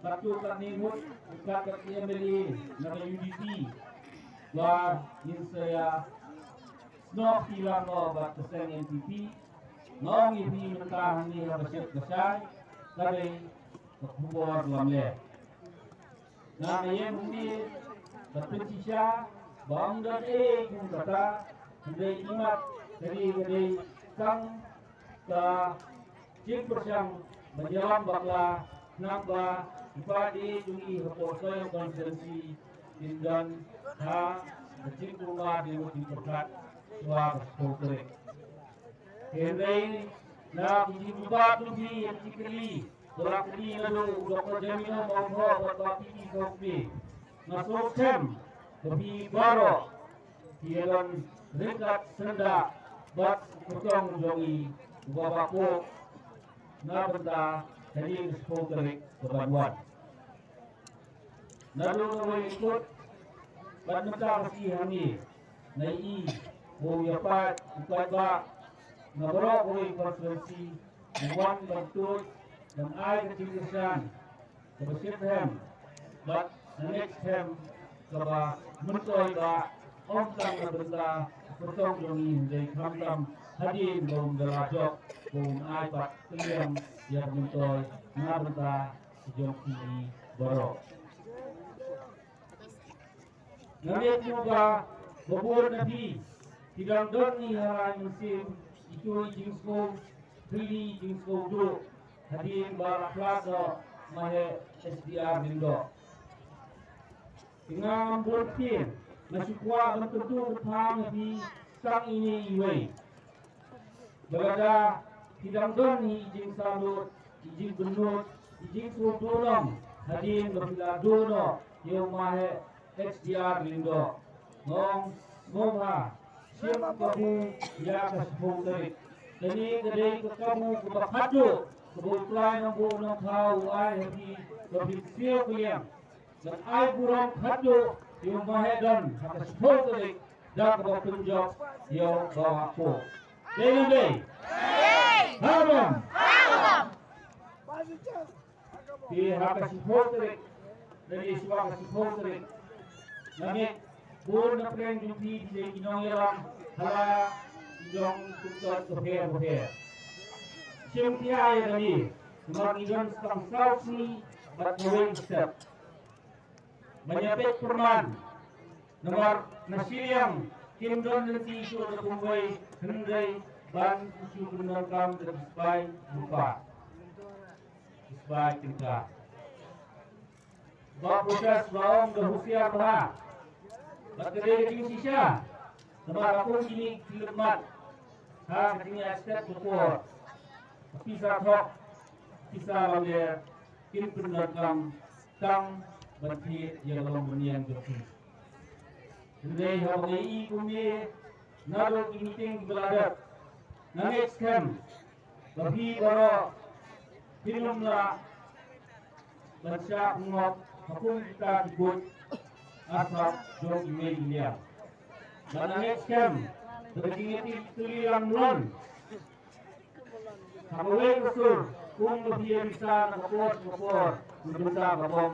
satu kat nimut dekat kat MLA nama UDP wa saya snok hilang no bat keseng MPP ngong ibi mentah ni habasit kesai kadai kubur lamle na yen ni berpencisya bang dan kung kata dari imat dari sang ka cik bersang berjalan bakla namba ibadi jungi hokosoy konferensi dan ha cik rumah di perkat suara spokre Henry na dibuat lebih yang cikli berak di lalu dokter Jamil mohon buat ini kopi masuk tem lebih baru kialan rekat senda buat potong jongi babaku na benda jadi spokre kebaruan lalu ikut benda kasihani nai bo yapat ukaba nabrok oi konferensi buat betul dan ai kecilsan bersih hem but the next time kaba mentoi ba ongkang benda potong jongi dari kamtam hadir bom delajok bom ai bat kliam yang mentoi na benda jongi borok Nabi juga babur Nabi tidak doni harai musim itu jingsko pilih jingsko dulu hadir baraklado mahe SDR lindo dengan berpikir masyukwa bentuk utang Nabi sang ini iway berada tidak doni jing salut jing benut jing sudulong hadir berbila dono yang mahe SDR lindo ngong ngomha siap kamu ya kasbong tarik dani kedai ke kamu ke bakadu kebutuhan yang bu nak tahu ai habi berfikir kalian dan ai burang kadu yang mahedan kasbong tarik dak bawa tunjuk yang bawa ko dei haram di kasbong tarik dari suara kasbong tarik Nangit pun nak pernah jumpi di kinong yalam hala jong tukar keher. Siapa yang tadi mengirim sang sausi batwing step. Menyebut perman nomor nasiriam tim don nanti isu terkumpul hendai ban isu menolakam tersepai lupa. Sebaik kita. Bapak proses bawang berhusiar bah. Bakteria kecil sisa, tempat aku ini filmat, kini aset berkuat, pisah tok, pisah lamber, kini pendatang, tang berarti yang dalam benian berarti. Jadi hari ini kami nalar meeting belajar, nangis kan, bagi para filmlah, baca ngop, aku kita ikut. Asal jom email dia. Dan next time, terjadi tulisan lon. Kamuai usul, kung lebih bisa ngapor, menjadi kapom.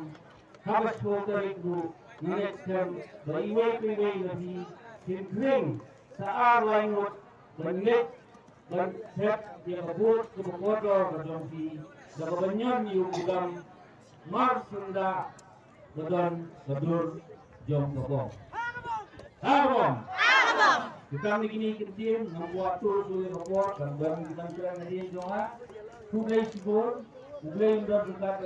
Habis foto itu, next time, email lebih kering. Saat lainut, benet, benet dia kabut kebukotor berjongsi. Dapat yung dalam Mars sunda, badan badur. Jom ngobong. Habong. Kita begini kecil membuat tur sulit ngobong dan barang kita cerah nanti jom ha. Kuglay sigol, kuglay udah dekat